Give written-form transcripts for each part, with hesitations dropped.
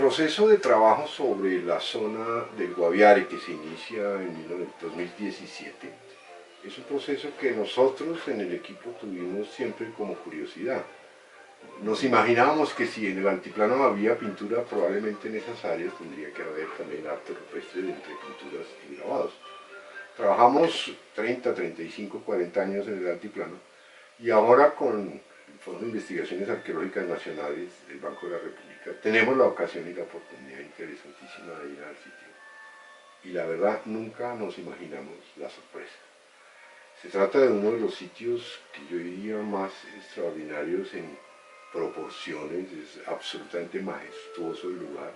proceso de trabajo sobre la zona del Guaviare, que se inicia en 2017, es un proceso que nosotros en el equipo tuvimos siempre como curiosidad. Nos imaginábamos que si en el altiplano había pintura, probablemente en esas áreas tendría que haber también arte rupestre entre pinturas y grabados. Trabajamos 30, 35, 40 años en el altiplano y ahora con el Fondo de Investigaciones Arqueológicas Nacionales del Banco de la República tenemos la ocasión y la oportunidad interesantísima de ir al sitio. Y la verdad, nunca nos imaginamos la sorpresa. Se trata de uno de los sitios que yo diría más extraordinarios en proporciones, es absolutamente majestuoso el lugar.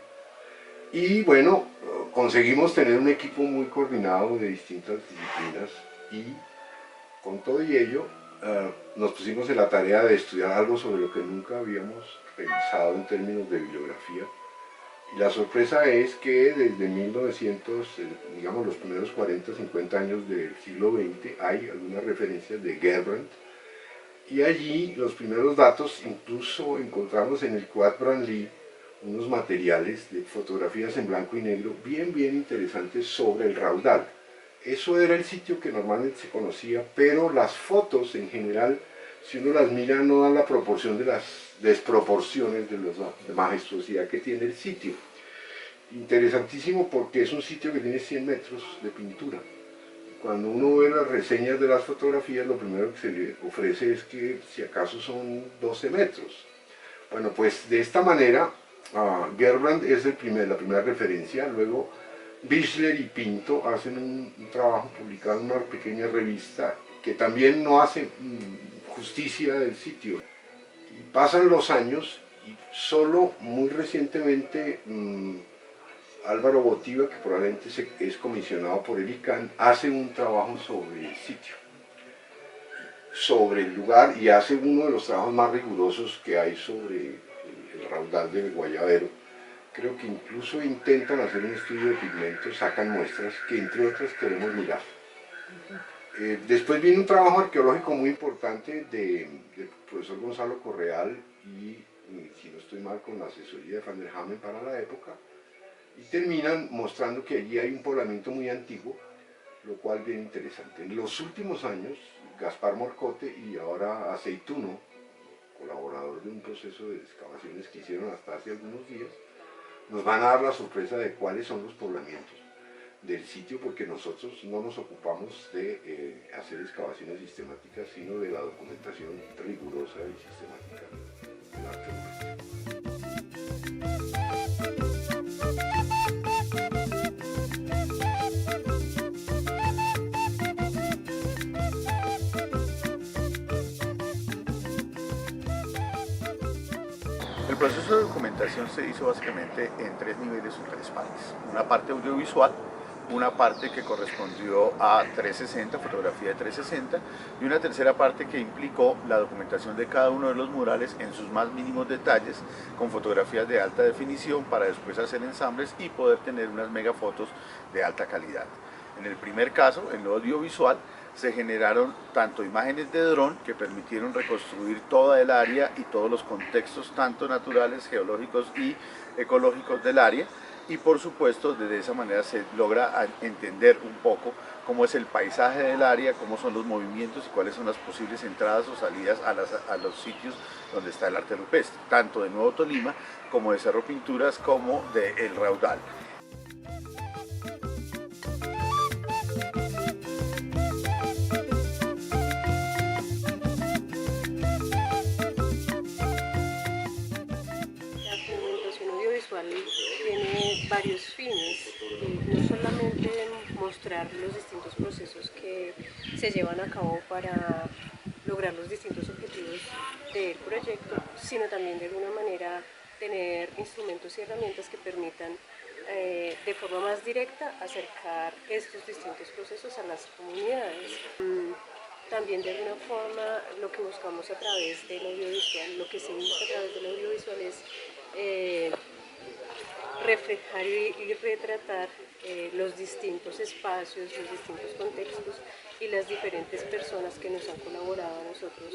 Y bueno, conseguimos tener un equipo muy coordinado de distintas disciplinas y con todo y ello nos pusimos en la tarea de estudiar algo sobre lo que nunca habíamos pensado en términos de bibliografía. Y la sorpresa es que desde 1900, digamos los primeros 40, 50 años del siglo XX, hay algunas referencias de Gerbrandt, y allí los primeros datos, incluso encontramos en el Quad Branly unos materiales de fotografías en blanco y negro bien interesantes sobre el raudal. Eso era el sitio que normalmente se conocía, pero las fotos en general, si uno las mira, no dan la proporción de las desproporciones de la majestuosidad que tiene el sitio. Interesantísimo porque es un sitio que tiene 100 metros de pintura. Cuando uno ve las reseñas de las fotografías, lo primero que se le ofrece es que si acaso son 12 metros. Bueno, pues de esta manera, Gerbrandt es la primera referencia, luego Bichler y Pinto hacen un trabajo publicado en una pequeña revista que también no hace justicia del sitio. Y pasan los años y solo muy recientemente Álvaro Botiva, que probablemente es comisionado por el ICANN, hace un trabajo sobre el sitio, sobre el lugar, y hace uno de los trabajos más rigurosos que hay sobre el raudal del Guayabero. Creo que incluso intentan hacer un estudio de pigmentos, sacan muestras que entre otras queremos mirar. Después viene un trabajo arqueológico muy importante del profesor Gonzalo Correal y, si no estoy mal, con la asesoría de Van der Hamen para la época, y terminan mostrando que allí hay un poblamiento muy antiguo, lo cual bien interesante. En los últimos años, Gaspar Morcote y ahora Aceituno, colaborador de un proceso de excavaciones que hicieron hasta hace algunos días, nos van a dar la sorpresa de cuáles son los poblamientos del sitio, porque nosotros no nos ocupamos de hacer excavaciones sistemáticas, sino de la documentación rigurosa y sistemática del arte rupestre. El proceso de documentación se hizo básicamente en tres niveles o tres partes. Una parte audiovisual, una parte que correspondió a 360, fotografía de 360, y una tercera parte que implicó la documentación de cada uno de los murales en sus más mínimos detalles, con fotografías de alta definición para después hacer ensambles y poder tener unas megafotos de alta calidad. En el primer caso, en lo audiovisual, se generaron tanto imágenes de dron que permitieron reconstruir toda el área y todos los contextos, tanto naturales, geológicos y ecológicos del área, y por supuesto de esa manera se logra entender un poco cómo es el paisaje del área, cómo son los movimientos y cuáles son las posibles entradas o salidas a los sitios donde está el arte rupestre, tanto de Nuevo Tolima como de Cerro Pinturas como de El Raudal. Tiene varios fines, no solamente mostrar los distintos procesos que se llevan a cabo para lograr los distintos objetivos del proyecto, sino también de alguna manera tener instrumentos y herramientas que permitan de forma más directa acercar estos distintos procesos a las comunidades. También de alguna forma lo que buscamos a través del audiovisual, lo que se busca a través del audiovisual es reflejar y retratar los distintos espacios, los distintos contextos y las diferentes personas que nos han colaborado a nosotros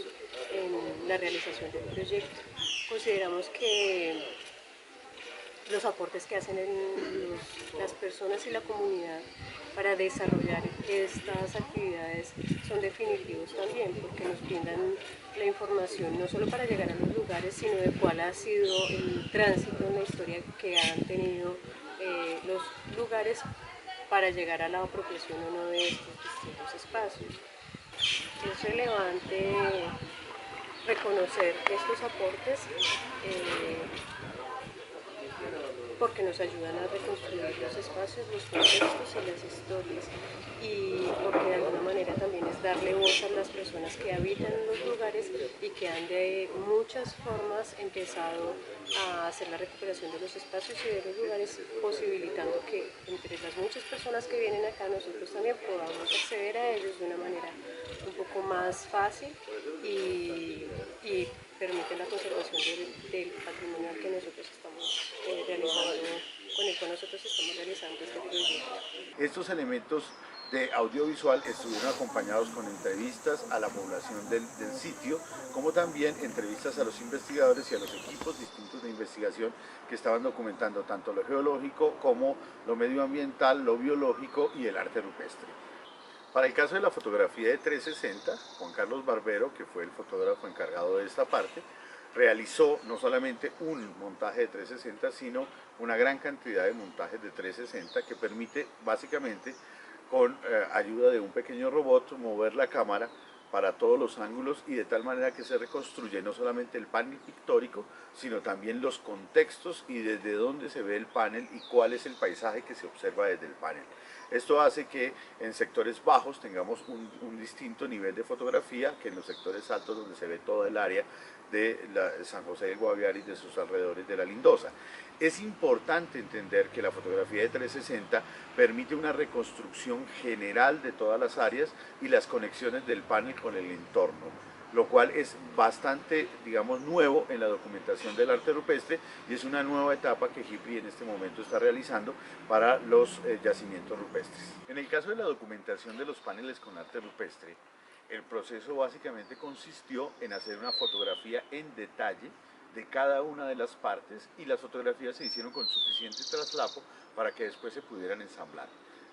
en la realización del proyecto. Consideramos que los aportes que hacen las personas y la comunidad para desarrollar estas actividades son definitivos también, porque nos brindan la información no solo para llegar a los lugares, sino de cuál ha sido el tránsito en la historia que han tenido los lugares para llegar a la apropiación o no de estos distintos espacios. Es relevante reconocer estos aportes porque nos ayudan a reconstruir los espacios, los contextos y las historias, y porque de alguna manera también es darle voz a las personas que habitan en los lugares y que han de muchas formas empezado a hacer la recuperación de los espacios y de los lugares, posibilitando que entre las muchas personas que vienen acá nosotros también podamos acceder a ellos de una manera un poco más fácil y permite la conservación del patrimonio que nosotros estamos realizando, con el cual nosotros estamos realizando este proyecto. Estos elementos de audiovisual estuvieron acompañados con entrevistas a la población del sitio, como también entrevistas a los investigadores y a los equipos distintos de investigación que estaban documentando tanto lo geológico como lo medioambiental, lo biológico y el arte rupestre. Para el caso de la fotografía de 360, Juan Carlos Barbero, que fue el fotógrafo encargado de esta parte, realizó no solamente un montaje de 360, sino una gran cantidad de montajes de 360 que permite básicamente, con ayuda de un pequeño robot, mover la cámara para todos los ángulos y de tal manera que se reconstruye no solamente el panel pictórico, sino también los contextos y desde dónde se ve el panel y cuál es el paisaje que se observa desde el panel. Esto hace que en sectores bajos tengamos un distinto nivel de fotografía que en los sectores altos, donde se ve toda el área de San José del Guaviare y de sus alrededores de la Lindosa. Es importante entender que la fotografía de 360 permite una reconstrucción general de todas las áreas y las conexiones del panel con el entorno, lo cual es bastante, digamos, nuevo en la documentación del arte rupestre y es una nueva etapa que GIPRI en este momento está realizando para los yacimientos rupestres. En el caso de la documentación de los paneles con arte rupestre, el proceso básicamente consistió en hacer una fotografía en detalle de cada una de las partes y las fotografías se hicieron con suficiente traslapo para que después se pudieran ensamblar.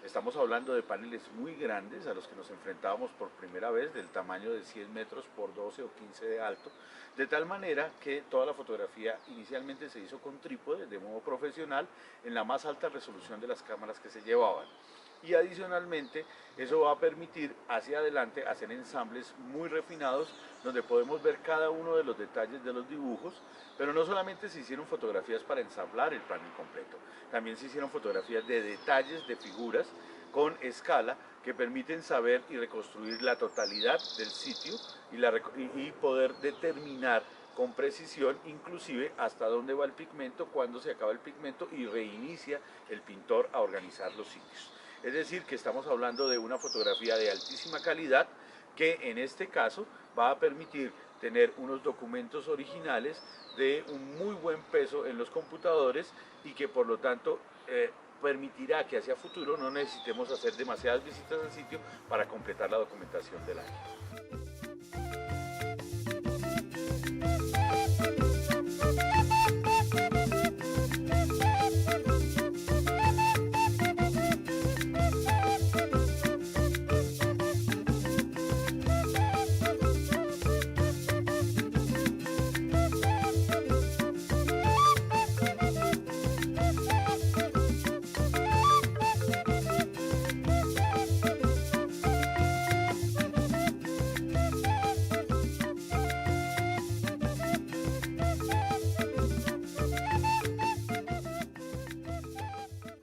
Estamos hablando de paneles muy grandes a los que nos enfrentábamos por primera vez, del tamaño de 100 metros por 12 o 15 de alto, de tal manera que toda la fotografía inicialmente se hizo con trípode de modo profesional en la más alta resolución de las cámaras que se llevaban. Y adicionalmente eso va a permitir hacia adelante hacer ensambles muy refinados donde podemos ver cada uno de los detalles de los dibujos, pero no solamente se hicieron fotografías para ensamblar el panel completo, también se hicieron fotografías de detalles de figuras con escala que permiten saber y reconstruir la totalidad del sitio y poder determinar con precisión inclusive hasta dónde va el pigmento, cuándo se acaba el pigmento y reinicia el pintor a organizar los sitios. Es decir, que estamos hablando de una fotografía de altísima calidad que en este caso va a permitir tener unos documentos originales de un muy buen peso en los computadores y que por lo tanto permitirá que hacia futuro no necesitemos hacer demasiadas visitas al sitio para completar la documentación del año.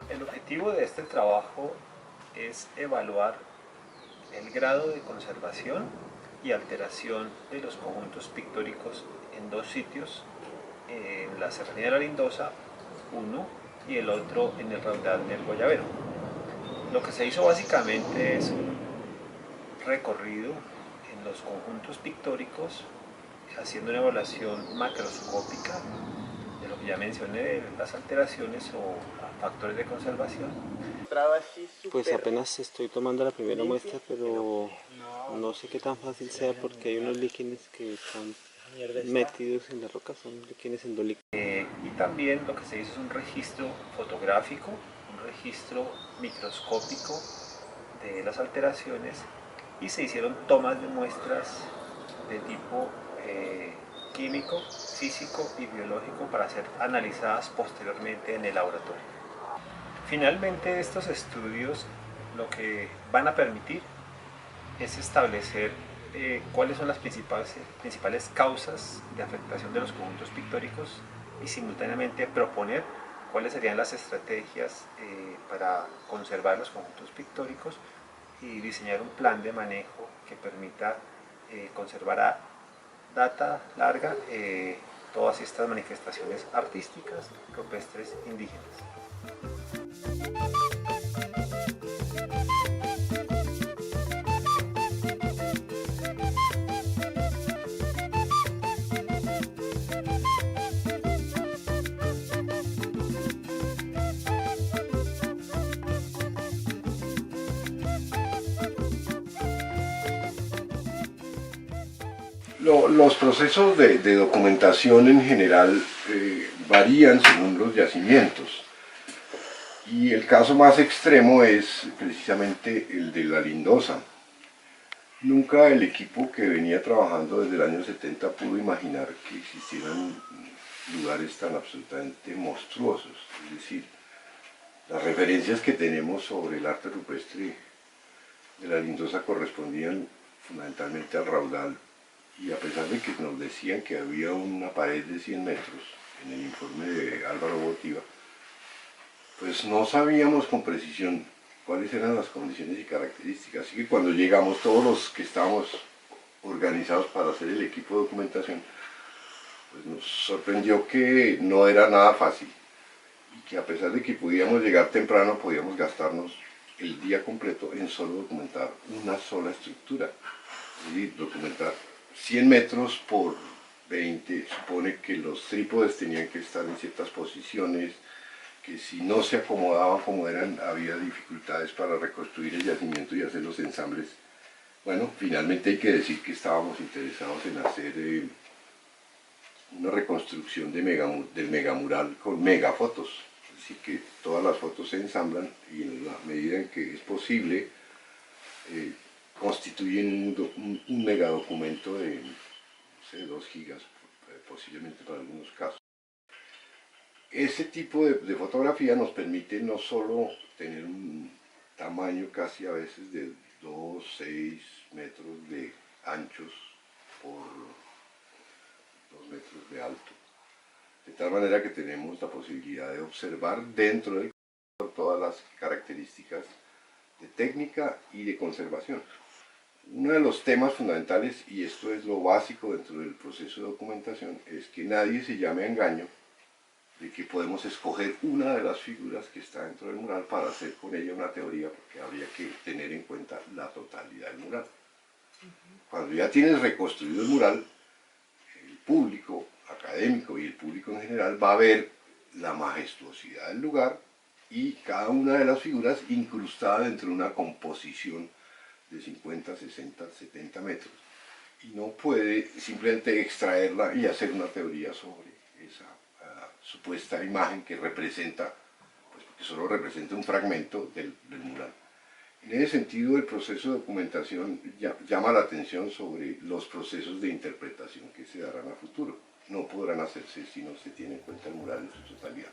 El objetivo de este trabajo es evaluar el grado de conservación y alteración de los conjuntos pictóricos en dos sitios, en la Serranía de la Lindosa, uno, y el otro en el Raudal del Guayabero. Lo que se hizo básicamente es un recorrido en los conjuntos pictóricos, haciendo una evaluación macroscópica de lo que ya mencioné, de las alteraciones o factores de conservación. Pues apenas estoy tomando la primera muestra, pero no sé qué tan fácil sea porque hay unos líquenes que están metidos en la roca, son líquenes endolíquenos. Y también lo que se hizo es un registro fotográfico, un registro microscópico de las alteraciones y se hicieron tomas de muestras de tipo químico, físico y biológico para ser analizadas posteriormente en el laboratorio. Finalmente, estos estudios lo que van a permitir es establecer cuáles son las principales causas de afectación de los conjuntos pictóricos y simultáneamente proponer cuáles serían las estrategias para conservar los conjuntos pictóricos y diseñar un plan de manejo que permita conservar a data larga todas estas manifestaciones artísticas rupestres indígenas. Los procesos de documentación en general varían según los yacimientos. Y el caso más extremo es precisamente el de la Lindosa. Nunca el equipo que venía trabajando desde el año 70 pudo imaginar que existieran lugares tan absolutamente monstruosos. Es decir, las referencias que tenemos sobre el arte rupestre de la Lindosa correspondían fundamentalmente al raudal, y a pesar de que nos decían que había una pared de 100 metros en el informe de Álvaro Botiva, pues no sabíamos con precisión cuáles eran las condiciones y características. Así que cuando llegamos todos los que estábamos organizados para hacer el equipo de documentación, pues nos sorprendió que no era nada fácil y que a pesar de que podíamos llegar temprano, podíamos gastarnos el día completo en solo documentar una sola estructura. Y documentar 100 metros por 20 supone que los trípodes tenían que estar en ciertas posiciones, que si no se acomodaban como eran, había dificultades para reconstruir el yacimiento y hacer los ensambles. Bueno, finalmente hay que decir que estábamos interesados en hacer una reconstrucción del megamural con megafotos, es decir, que todas las fotos se ensamblan y en la medida en que es posible constituyen un megadocumento de, no sé, 2 gigas, posiblemente para algunos casos. Ese tipo de fotografía nos permite no solo tener un tamaño casi a veces de 2, 6 metros de anchos por 2 metros de alto, de tal manera que tenemos la posibilidad de observar dentro del todas las características de técnica y de conservación. Uno de los temas fundamentales, y esto es lo básico dentro del proceso de documentación, es que nadie se llame a engaño de que podemos escoger una de las figuras que está dentro del mural para hacer con ella una teoría, porque habría que tener en cuenta la totalidad del mural. Cuando ya tienes reconstruido el mural, el público académico y el público en general va a ver la majestuosidad del lugar y cada una de las figuras incrustada dentro de una composición de 50, 60, 70 metros. Y no puede simplemente extraerla y hacer una teoría sobre esa supuesta imagen que representa, pues porque solo representa un fragmento del mural. En ese sentido, el proceso de documentación llama la atención sobre los procesos de interpretación que se darán a futuro. No podrán hacerse si no se tiene en cuenta el mural en su totalidad.